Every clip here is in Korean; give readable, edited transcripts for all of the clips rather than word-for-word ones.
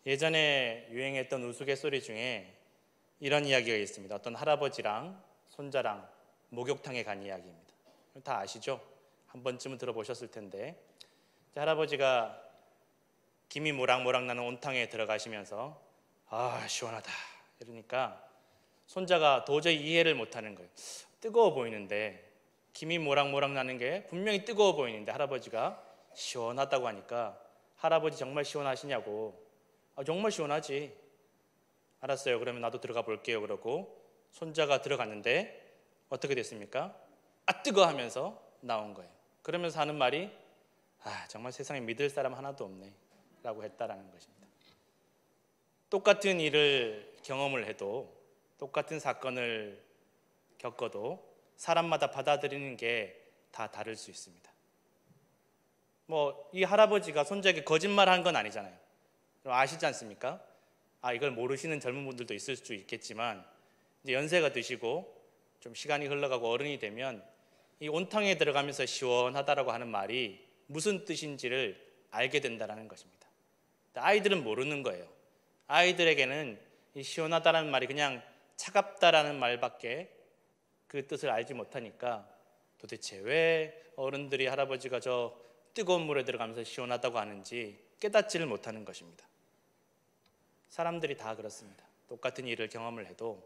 예전에 유행했던 우스갯소리 중에 이런 이야기가 있습니다. 어떤 할아버지랑 손자랑 목욕탕에 간 이야기입니다. 다 아시죠? 한 번쯤은 들어보셨을 텐데, 할아버지가 김이 모락모락 나는 온탕에 들어가시면서 아 시원하다 이러니까 손자가 도저히 이해를 못하는 거예요. 뜨거워 보이는데, 김이 모락모락 나는 게 분명히 뜨거워 보이는데 할아버지가 시원하다고 하니까 할아버지 정말 시원하시냐고. 정말 시원하지. 알았어요. 그러면 나도 들어가 볼게요. 그러고 손자가 들어갔는데 어떻게 됐습니까? 뜨거 하면서 나온 거예요. 그러면서 하는 말이 정말 세상에 믿을 사람 하나도 없네 라고 했다라는 것입니다. 똑같은 일을 경험을 해도, 똑같은 사건을 겪어도 사람마다 받아들이는 게 다 다를 수 있습니다. 이 할아버지가 손자에게 거짓말한 건 아니잖아요. 아시지 않습니까? 이걸 모르시는 젊은 분들도 있을 수 있겠지만, 이제 연세가 드시고 좀 시간이 흘러가고 어른이 되면 이 온탕에 들어가면서 시원하다라고 하는 말이 무슨 뜻인지를 알게 된다는 것입니다. 아이들은 모르는 거예요. 아이들에게는 이 시원하다라는 말이 그냥 차갑다라는 말밖에 그 뜻을 알지 못하니까 도대체 왜 어른들이 할아버지가 저 뜨거운 물에 들어가면서 시원하다고 하는지 깨닫지를 못하는 것입니다. 사람들이 다 그렇습니다. 똑같은 일을 경험을 해도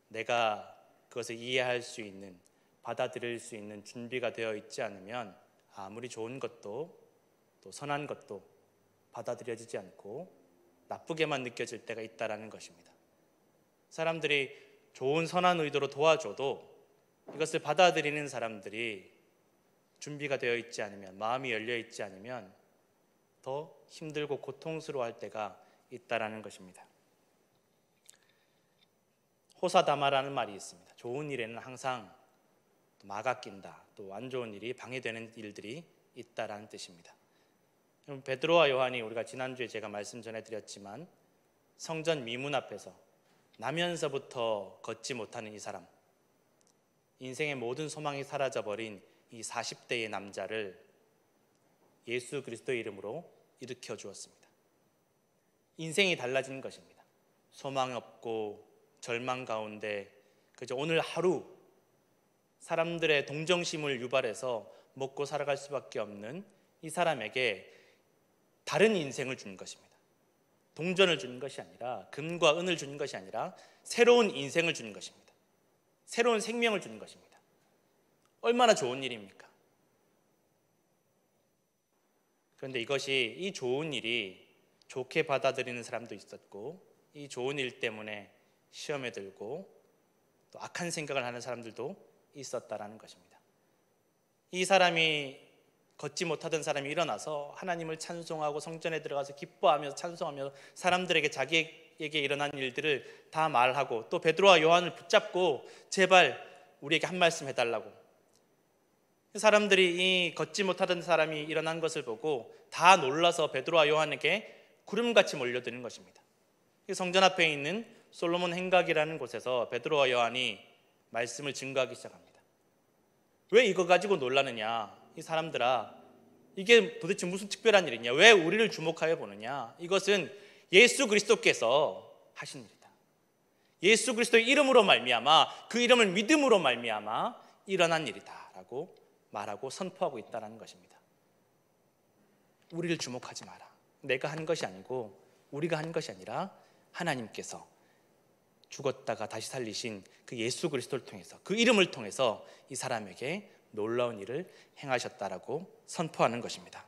내가 그것을 이해할 수 있는, 받아들일 수 있는 준비가 되어 있지 않으면 아무리 좋은 것도 또 선한 것도 받아들여지지 않고 나쁘게만 느껴질 때가 있다는 것입니다. 사람들이 좋은 선한 의도로 도와줘도 이것을 받아들이는 사람들이 준비가 되어 있지 않으면, 마음이 열려 있지 않으면 더 힘들고 고통스러워할 때가 있다라는 것입니다. 호사다마라는 말이 있습니다. 좋은 일에는 항상 마가 낀다, 또 안 좋은 일이 방해되는 일들이 있다라는 뜻입니다. 베드로와 요한이, 우리가 지난주에 제가 말씀 전해드렸지만 성전 미문 앞에서 나면서부터 걷지 못하는 이 사람, 인생의 모든 소망이 사라져버린 이 40대의 남자를 예수 그리스도의 이름으로 일으켜 주었습니다. 인생이 달라진 것입니다. 소망 없고 절망 가운데 그저 오늘 하루 사람들의 동정심을 유발해서 먹고 살아갈 수밖에 없는 이 사람에게 다른 인생을 주는 것입니다. 동전을 주는 것이 아니라, 금과 은을 주는 것이 아니라 새로운 인생을 주는 것입니다. 새로운 생명을 주는 것입니다. 얼마나 좋은 일입니까? 그런데 이 좋은 일이 좋게 받아들이는 사람도 있었고, 이 좋은 일 때문에 시험에 들고 또 악한 생각을 하는 사람들도 있었다라는 것입니다. 이 사람이 걷지 못하던 사람이 일어나서 하나님을 찬송하고 성전에 들어가서 기뻐하며 찬송하며 사람들에게 자기에게 일어난 일들을 다 말하고, 또 베드로와 요한을 붙잡고 제발 우리에게 한 말씀 해달라고. 사람들이 이 걷지 못하던 사람이 일어난 것을 보고 다 놀라서 베드로와 요한에게 구름같이 몰려드는 것입니다. 성전 앞에 있는 솔로몬 행각이라는 곳에서 베드로와 요한이 말씀을 증거하기 시작합니다. 왜 이거 가지고 놀라느냐? 이 사람들아, 이게 도대체 무슨 특별한 일이냐? 왜 우리를 주목하여 보느냐? 이것은 예수 그리스도께서 하신 일이다. 예수 그리스도의 이름으로 말미암아, 그 이름을 믿음으로 말미암아 일어난 일이다 라고 말하고 선포하고 있다는 것입니다. 우리를 주목하지 마라. 내가 한 것이 아니고, 우리가 한 것이 아니라 하나님께서 죽었다가 다시 살리신 그 예수 그리스도를 통해서, 그 이름을 통해서 이 사람에게 놀라운 일을 행하셨다라고 선포하는 것입니다.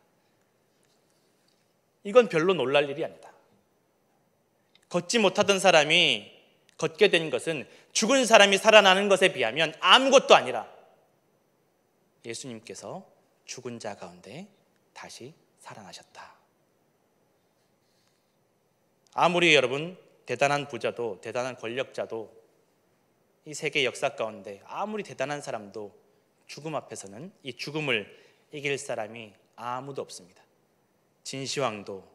이건 별로 놀랄 일이 아니다. 걷지 못하던 사람이 걷게 된 것은 죽은 사람이 살아나는 것에 비하면 아무것도 아니라 예수님께서 죽은 자 가운데 다시 살아나셨다. 아무리 여러분 대단한 부자도, 대단한 권력자도, 이 세계 역사 가운데 아무리 대단한 사람도 죽음 앞에서는 이 죽음을 이길 사람이 아무도 없습니다. 진시황도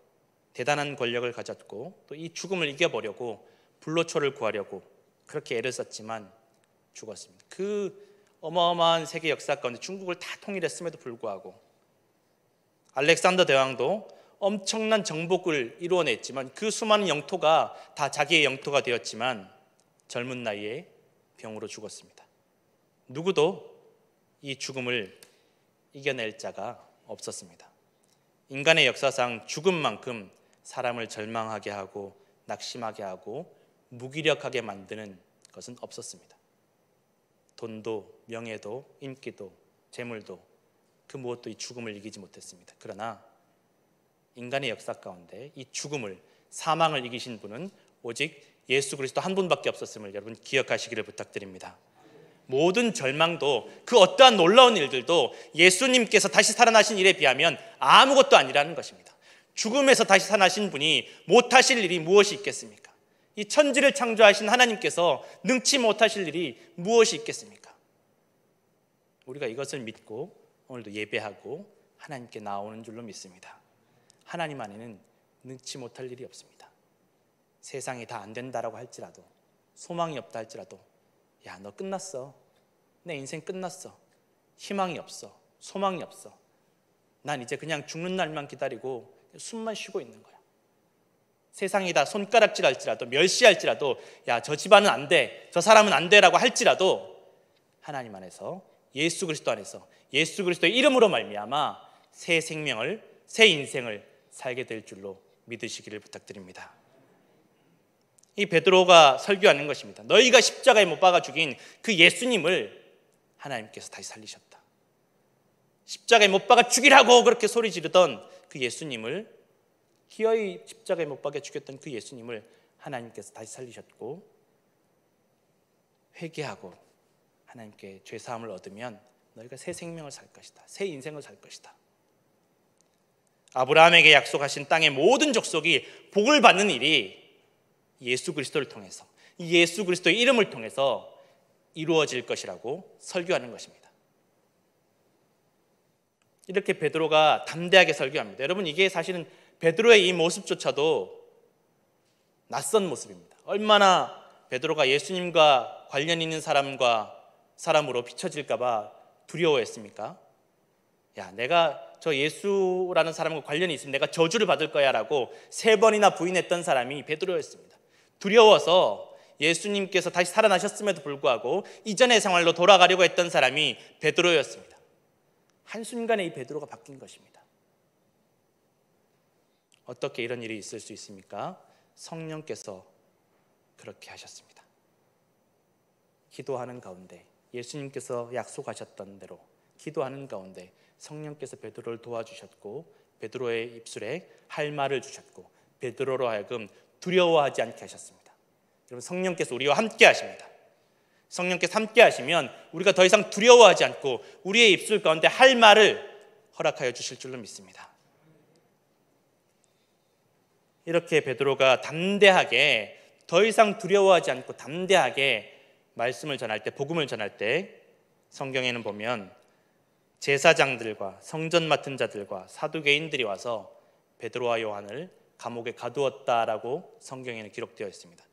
대단한 권력을 가졌고 또 이 죽음을 이겨보려고 불로초를 구하려고 그렇게 애를 썼지만 죽었습니다. 그 어마어마한 세계 역사 가운데 중국을 다 통일했음에도 불구하고, 알렉산더 대왕도 엄청난 정복을 이루어냈지만 그 수많은 영토가 다 자기의 영토가 되었지만 젊은 나이에 병으로 죽었습니다. 누구도 이 죽음을 이겨낼 자가 없었습니다. 인간의 역사상 죽음만큼 사람을 절망하게 하고 낙심하게 하고 무기력하게 만드는 것은 없었습니다. 돈도 명예도 인기도 재물도 그 무엇도 이 죽음을 이기지 못했습니다. 그러나 인간의 역사 가운데 이 죽음을, 사망을 이기신 분은 오직 예수 그리스도 한 분밖에 없었음을 여러분 기억하시기를 부탁드립니다. 모든 절망도 그 어떠한 놀라운 일들도 예수님께서 다시 살아나신 일에 비하면 아무것도 아니라는 것입니다. 죽음에서 다시 살아나신 분이 못하실 일이 무엇이 있겠습니까? 이 천지를 창조하신 하나님께서 능치 못하실 일이 무엇이 있겠습니까? 우리가 이것을 믿고 오늘도 예배하고 하나님께 나오는 줄로 믿습니다. 하나님 안에는 능치 못할 일이 없습니다. 세상이 다 안 된다라고 할지라도, 소망이 없다 할지라도, 야, 너 끝났어. 내 인생 끝났어. 희망이 없어. 소망이 없어. 난 이제 그냥 죽는 날만 기다리고 숨만 쉬고 있는 거야. 세상이 다 손가락질 할지라도, 멸시할지라도, 야, 저 집안은 안 돼, 저 사람은 안 돼라고 할지라도 하나님 안에서, 예수 그리스도 안에서, 예수 그리스도의 이름으로 말미암아 새 생명을, 새 인생을 살게 될 줄로 믿으시기를 부탁드립니다. 이 베드로가 설교하는 것입니다. 너희가 십자가에 못 박아 죽인 그 예수님을 하나님께서 다시 살리셨다. 십자가에 못 박아 죽이라고 그렇게 소리 지르던 그 예수님을, 기어이 십자가에 못 박아 죽였던 그 예수님을 하나님께서 다시 살리셨고, 회개하고 하나님께 죄사함을 얻으면 너희가 새 생명을 살 것이다. 새 인생을 살 것이다. 아브라함에게 약속하신 땅의 모든 족속이 복을 받는 일이 예수 그리스도를 통해서, 예수 그리스도의 이름을 통해서 이루어질 것이라고 설교하는 것입니다. 이렇게 베드로가 담대하게 설교합니다. 여러분, 이게 사실은 베드로의 이 모습조차도 낯선 모습입니다. 얼마나 베드로가 예수님과 관련 있는 사람으로 비춰질까 봐 두려워했습니까? 야, 내가 저 예수라는 사람과 관련이 있으면 내가 저주를 받을 거야 라고 3번이나 부인했던 사람이 베드로였습니다. 두려워서 예수님께서 다시 살아나셨음에도 불구하고 이전의 생활로 돌아가려고 했던 사람이 베드로였습니다. 한순간에 이 베드로가 바뀐 것입니다. 어떻게 이런 일이 있을 수 있습니까? 성령께서 그렇게 하셨습니다. 기도하는 가운데, 예수님께서 약속하셨던 대로 기도하는 가운데 성령께서 베드로를 도와주셨고, 베드로의 입술에 할 말을 주셨고, 베드로로 하여금 두려워하지 않게 하셨습니다. 여러분, 성령께서 우리와 함께 하십니다. 성령께서 함께 하시면 우리가 더 이상 두려워하지 않고 우리의 입술 가운데 할 말을 허락하여 주실 줄로 믿습니다. 이렇게 베드로가 담대하게, 더 이상 두려워하지 않고 담대하게 말씀을 전할 때, 복음을 전할 때 성경에는 보면 제사장들과 성전 맡은 자들과 사두개인들이 와서 베드로와 요한을 감옥에 가두었다라고 성경에는 기록되어 있습니다.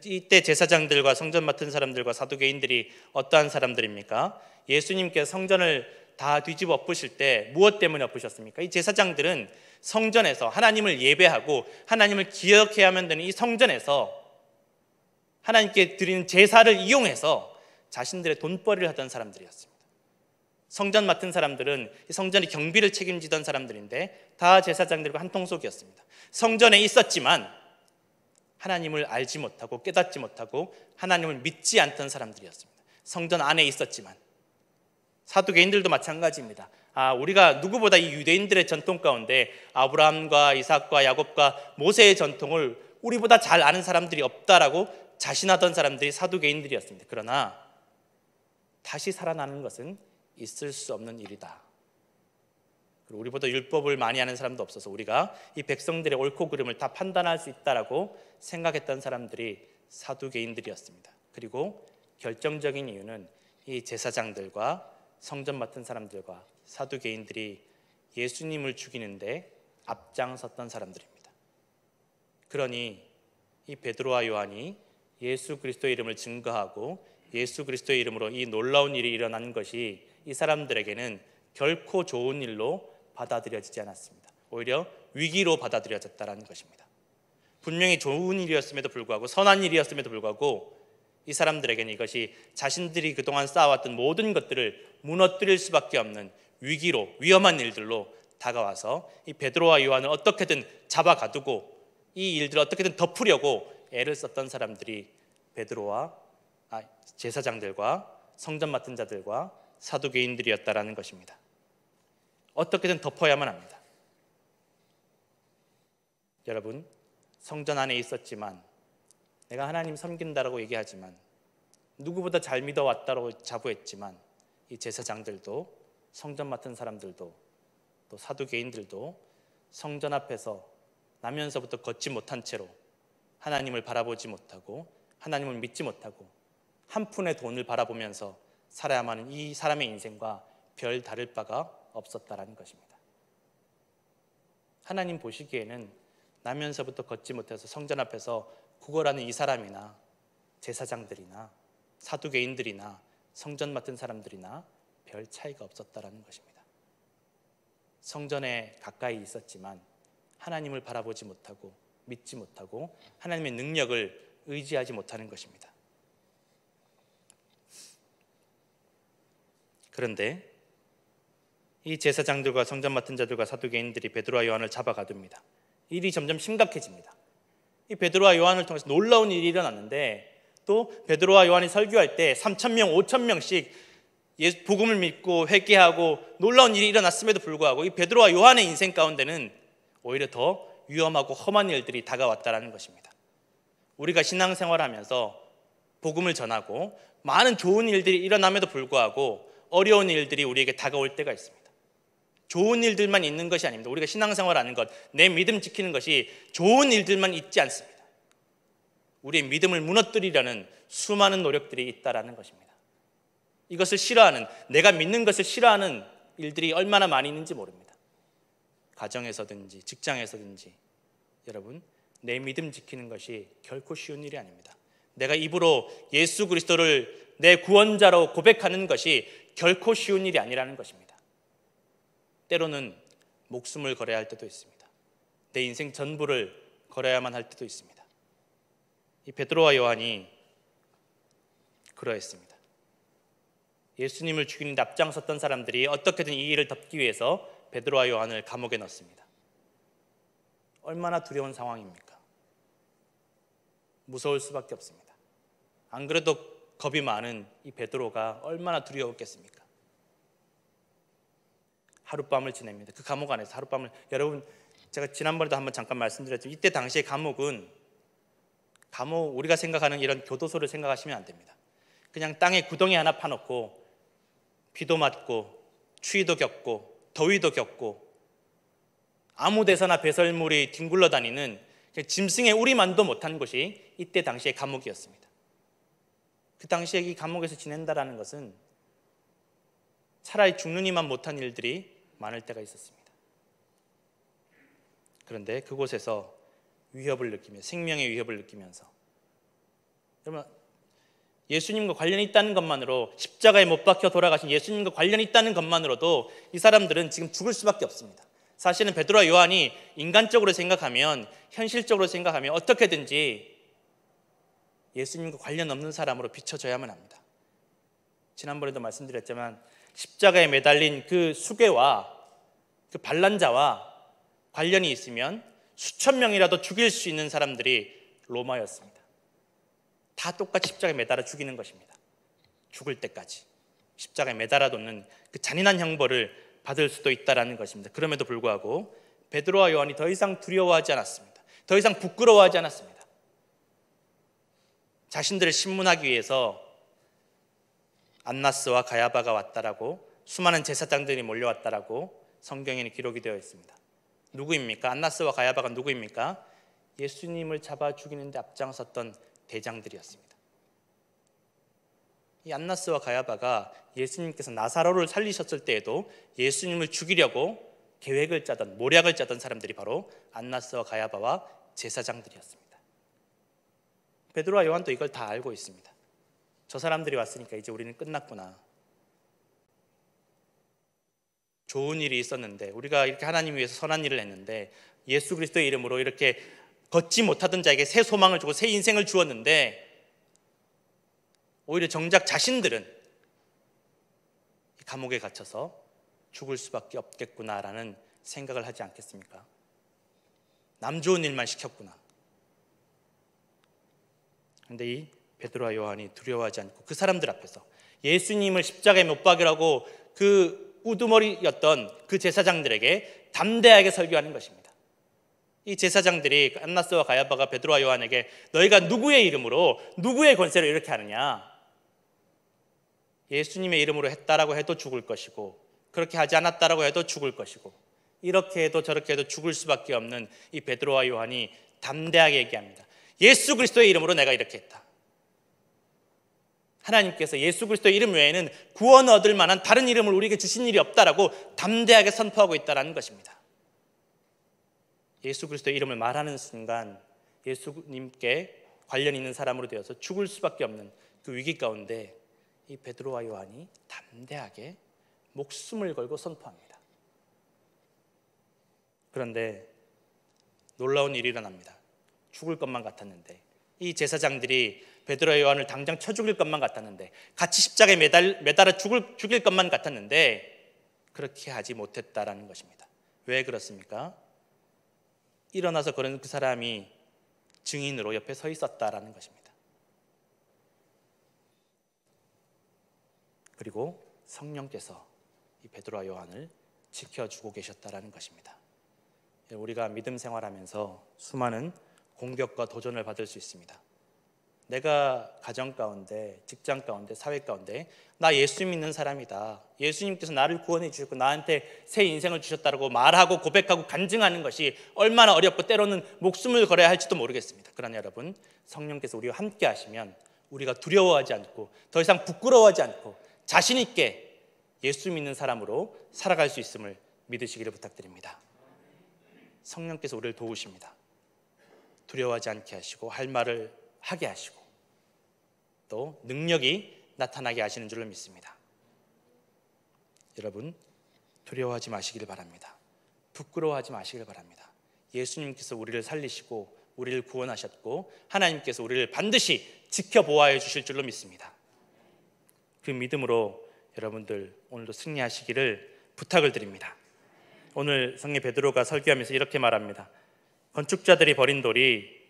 이때 제사장들과 성전 맡은 사람들과 사두개인들이 어떠한 사람들입니까? 예수님께서 성전을 다 뒤집어 엎으실 때 무엇 때문에 엎으셨습니까? 이 제사장들은 성전에서 하나님을 예배하고 하나님을 기억해야 하면 되는 이 성전에서 하나님께 드리는 제사를 이용해서 자신들의 돈벌이를 하던 사람들이었습니다. 성전 맡은 사람들은 성전의 경비를 책임지던 사람들인데 다 제사장들과 한 통속이었습니다. 성전에 있었지만 하나님을 알지 못하고 깨닫지 못하고 하나님을 믿지 않던 사람들이었습니다. 성전 안에 있었지만. 사두개인들도 마찬가지입니다. 우리가 누구보다 이 유대인들의 전통 가운데 아브라함과 이삭과 야곱과 모세의 전통을 우리보다 잘 아는 사람들이 없다라고 자신하던 사람들이 사두개인들이었습니다. 그러나 다시 살아나는 것은 있을 수 없는 일이다. 그리고 우리보다 율법을 많이 아는 사람도 없어서 우리가 이 백성들의 옳고 그름을 다 판단할 수 있다라고 생각했던 사람들이 사두개인들이었습니다. 그리고 결정적인 이유는 이 제사장들과 성전 맡은 사람들과 사두개인들이 예수님을 죽이는데 앞장섰던 사람들입니다. 그러니 이 베드로와 요한이 예수 그리스도의 이름을 증거하고 예수 그리스도의 이름으로 이 놀라운 일이 일어난 것이 이 사람들에게는 결코 좋은 일로 받아들여지지 않았습니다. 오히려 위기로 받아들여졌다는 것입니다. 분명히 좋은 일이었음에도 불구하고, 선한 일이었음에도 불구하고 이 사람들에게는 이것이 자신들이 그동안 쌓아왔던 모든 것들을 무너뜨릴 수밖에 없는 위기로, 위험한 일들로 다가와서 이 베드로와 요한을 어떻게든 잡아가두고 이 일들을 어떻게든 덮으려고 애를 썼던 사람들이 제사장들과 성전 맡은 자들과 사두개인들이었다라는 것입니다. 어떻게든 덮어야만 합니다. 여러분, 성전 안에 있었지만, 내가 하나님 섬긴다라고 얘기하지만, 누구보다 잘 믿어왔다고 자부했지만, 이 제사장들도, 성전 맡은 사람들도, 또 사두개인들도 성전 앞에서 나면서부터 걷지 못한 채로 하나님을 바라보지 못하고 하나님을 믿지 못하고 한 푼의 돈을 바라보면서 살아야만 하는 이 사람의 인생과 별 다를 바가 없었다라는 것입니다. 하나님 보시기에는 나면서부터 걷지 못해서 성전 앞에서 구걸하는 이 사람이나 제사장들이나 사두개인들이나 성전 맡은 사람들이나 별 차이가 없었다라는 것입니다. 성전에 가까이 있었지만 하나님을 바라보지 못하고 믿지 못하고 하나님의 능력을 의지하지 못하는 것입니다. 그런데 이 제사장들과 성전 맡은 자들과 사두개인들이 베드로와 요한을 잡아가둡니다. 일이 점점 심각해집니다. 이 베드로와 요한을 통해서 놀라운 일이 일어났는데, 또 베드로와 요한이 설교할 때 3,000명, 5,000명씩 복음을 믿고 회개하고 놀라운 일이 일어났음에도 불구하고 이 베드로와 요한의 인생 가운데는 오히려 더 위험하고 험한 일들이 다가왔다라는 것입니다. 우리가 신앙생활하면서 복음을 전하고 많은 좋은 일들이 일어남에도 불구하고 어려운 일들이 우리에게 다가올 때가 있습니다. 좋은 일들만 있는 것이 아닙니다. 우리가 신앙생활하는 것, 내 믿음 지키는 것이 좋은 일들만 있지 않습니다. 우리의 믿음을 무너뜨리려는 수많은 노력들이 있다라는 것입니다. 이것을 싫어하는, 내가 믿는 것을 싫어하는 일들이 얼마나 많이 있는지 모릅니다. 가정에서든지 직장에서든지, 여러분, 내 믿음 지키는 것이 결코 쉬운 일이 아닙니다. 내가 입으로 예수 그리스도를 내 구원자로 고백하는 것이 결코 쉬운 일이 아니라는 것입니다. 때로는 목숨을 걸어야 할 때도 있습니다. 내 인생 전부를 걸어야만 할 때도 있습니다. 이 베드로와 요한이 그러했습니다. 예수님을 죽이는 데 앞장섰던 사람들이 어떻게든 이 일을 덮기 위해서 베드로와 요한을 감옥에 넣습니다. 얼마나 두려운 상황입니까? 무서울 수밖에 없습니다. 안 그래도 겁이 많은 이 베드로가 얼마나 두려웠겠습니까? 하룻밤을 지냅니다. 그 감옥 안에서 하룻밤을, 여러분, 제가 지난번에도 한번 잠깐 말씀드렸지만 이때 당시의 감옥은 우리가 생각하는 이런 교도소를 생각하시면 안 됩니다. 그냥 땅에 구덩이 하나 파놓고 비도 맞고 추위도 겪고 더위도 겪고 아무 데서나 배설물이 뒹굴러 다니는 짐승의 우리만도 못한 곳이 이때 당시의 감옥이었습니다. 그 당시에 이 감옥에서 지낸다라는 것은 차라리 죽느니만 못한 일들이 많을 때가 있었습니다. 그런데 그곳에서 위협을 느끼며, 생명의 위협을 느끼면서, 여러분, 예수님과 관련이 있다는 것만으로, 십자가에 못 박혀 돌아가신 예수님과 관련이 있다는 것만으로도 이 사람들은 지금 죽을 수밖에 없습니다. 사실은 베드로와 요한이 인간적으로 생각하면, 현실적으로 생각하면 어떻게든지 예수님과 관련 없는 사람으로 비춰져야만 합니다. 지난번에도 말씀드렸지만 십자가에 매달린 그 수괴와 그 반란자와 관련이 있으면 수천 명이라도 죽일 수 있는 사람들이 로마였습니다. 다 똑같이 십자가에 매달아 죽이는 것입니다. 죽을 때까지 십자가에 매달아 놓는 그 잔인한 형벌을 받을 수도 있다라는 것입니다. 그럼에도 불구하고 베드로와 요한이 더 이상 두려워하지 않았습니다. 더 이상 부끄러워하지 않았습니다. 자신들을 신문하기 위해서 안나스와 가야바가 왔다라고, 수많은 제사장들이 몰려왔다라고 성경에는 기록이 되어 있습니다. 누구입니까? 안나스와 가야바가 누구입니까? 예수님을 잡아 죽이는데 앞장섰던 대장들이었습니다. 이 안나스와 가야바가 예수님께서 나사로를 살리셨을 때에도 예수님을 죽이려고 계획을 짜던, 모략을 짜던 사람들이 바로 안나스와 가야바와 제사장들이었습니다. 베드로와 요한도 이걸 다 알고 있습니다. 저 사람들이 왔으니까 이제 우리는 끝났구나. 좋은 일이 있었는데, 우리가 이렇게 하나님 위해서 선한 일을 했는데, 예수 그리스도의 이름으로 이렇게 걷지 못하던 자에게 새 소망을 주고 새 인생을 주었는데, 오히려 정작 자신들은 감옥에 갇혀서 죽을 수밖에 없겠구나라는 생각을 하지 않겠습니까? 남 좋은 일만 시켰구나. 그런데 이 베드로와 요한이 두려워하지 않고 그 사람들 앞에서 예수님을 십자가에 못 박으라고 그 우두머리였던 그 제사장들에게 담대하게 설교하는 것입니다. 이 제사장들이 안나스와 가야바가 베드로와 요한에게 너희가 누구의 이름으로 누구의 권세로 이렇게 하느냐, 예수님의 이름으로 했다라고 해도 죽을 것이고 그렇게 하지 않았다라고 해도 죽을 것이고 이렇게 해도 저렇게 해도 죽을 수밖에 없는 이 베드로와 요한이 담대하게 얘기합니다. 예수 그리스도의 이름으로 내가 이렇게 했다. 하나님께서 예수 그리스도의 이름 외에는 구원 얻을 만한 다른 이름을 우리에게 주신 일이 없다라고 담대하게 선포하고 있다는 것입니다. 예수 그리스도의 이름을 말하는 순간 예수님께 관련 있는 사람으로 되어서 죽을 수밖에 없는 그 위기 가운데 이 베드로와 요한이 담대하게 목숨을 걸고 선포합니다. 그런데 놀라운 일이 일어납니다. 죽을 것만 같았는데, 이 제사장들이 베드로와 요한을 당장 쳐 죽일 것만 같았는데, 같이 십자가에 매달아 죽일 것만 같았는데 그렇게 하지 못했다라는 것입니다. 왜 그렇습니까? 일어나서 그런 그 사람이 증인으로 옆에 서 있었다라는 것입니다. 그리고 성령께서 이 베드로와 요한을 지켜주고 계셨다라는 것입니다. 우리가 믿음 생활하면서 수많은 공격과 도전을 받을 수 있습니다. 내가 가정 가운데, 직장 가운데, 사회 가운데 나 예수 믿는 사람이다, 예수님께서 나를 구원해 주셨고 나한테 새 인생을 주셨다고 말하고 고백하고 간증하는 것이 얼마나 어렵고 때로는 목숨을 걸어야 할지도 모르겠습니다. 그러나 여러분, 성령께서 우리와 함께 하시면 우리가 두려워하지 않고 더 이상 부끄러워하지 않고 자신 있게 예수 믿는 사람으로 살아갈 수 있음을 믿으시기를 부탁드립니다. 성령께서 우리를 도우십니다. 두려워하지 않게 하시고 할 말을 하게 하시고 또 능력이 나타나게 하시는 줄로 믿습니다. 여러분, 두려워하지 마시기를 바랍니다. 부끄러워하지 마시기를 바랍니다. 예수님께서 우리를 살리시고 우리를 구원하셨고 하나님께서 우리를 반드시 지켜보아해 주실 줄로 믿습니다. 그 믿음으로 여러분들 오늘도 승리하시기를 부탁을 드립니다. 오늘 성령 베드로가 설교하면서 이렇게 말합니다. 건축자들이 버린 돌이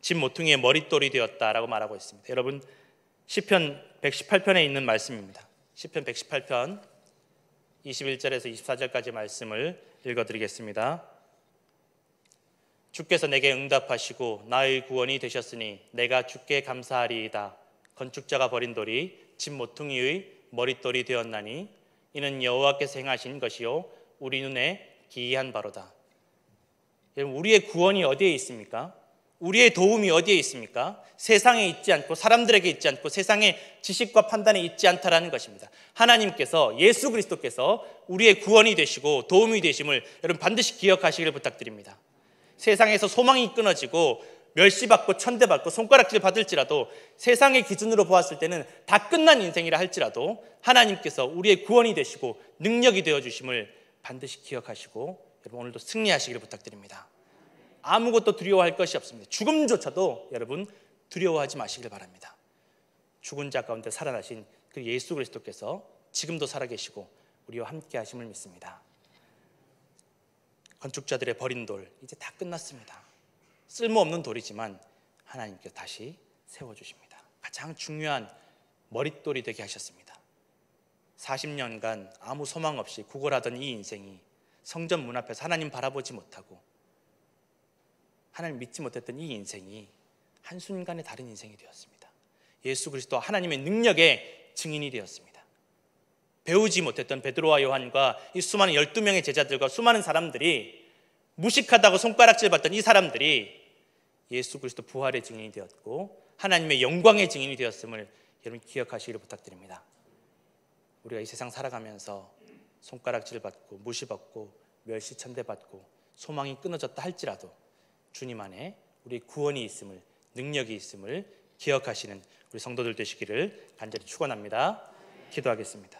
집 모퉁이의 머릿돌이 되었다라고 말하고 있습니다. 여러분, 시편 118편에 있는 말씀입니다. 시편 118편 21절에서 24절까지 말씀을 읽어드리겠습니다. 주께서 내게 응답하시고 나의 구원이 되셨으니 내가 주께 감사하리이다. 건축자가 버린 돌이 집 모퉁이의 머릿돌이 되었나니 이는 여호와께서 행하신 것이요 우리 눈에 기이한 바로다. 여러분, 우리의 구원이 어디에 있습니까? 우리의 도움이 어디에 있습니까? 세상에 있지 않고 사람들에게 있지 않고 세상의 지식과 판단에 있지 않다라는 것입니다. 하나님께서, 예수 그리스도께서 우리의 구원이 되시고 도움이 되심을 여러분 반드시 기억하시기를 부탁드립니다. 세상에서 소망이 끊어지고 멸시받고 천대받고 손가락질 받을지라도 세상의 기준으로 보았을 때는 다 끝난 인생이라 할지라도 하나님께서 우리의 구원이 되시고 능력이 되어주심을 반드시 기억하시고 여러분 오늘도 승리하시기를 부탁드립니다. 아무것도 두려워할 것이 없습니다. 죽음조차도 여러분 두려워하지 마시길 바랍니다. 죽은 자 가운데 살아나신 그 예수 그리스도께서 지금도 살아계시고 우리와 함께 하심을 믿습니다. 건축자들의 버린 돌 이제 다 끝났습니다. 쓸모없는 돌이지만 하나님께서 다시 세워주십니다. 가장 중요한 머릿돌이 되게 하셨습니다. 40년간 아무 소망 없이 구걸하던 이 인생이 성전 문 앞에서 하나님 바라보지 못하고 하나님 믿지 못했던 이 인생이 한순간에 다른 인생이 되었습니다. 예수 그리스도 하나님의 능력의 증인이 되었습니다. 배우지 못했던 베드로와 요한과 이 수많은 12명의 제자들과 수많은 사람들이 무식하다고 손가락질 받던 이 사람들이 예수 그리스도 부활의 증인이 되었고 하나님의 영광의 증인이 되었음을 여러분 기억하시기를 부탁드립니다. 우리가 이 세상 살아가면서 손가락질 받고 무시받고 멸시천대 받고 소망이 끊어졌다 할지라도 주님 안에 우리 구원이 있음을, 능력이 있음을 기억하시는 우리 성도들 되시기를 간절히 축원합니다. 기도하겠습니다.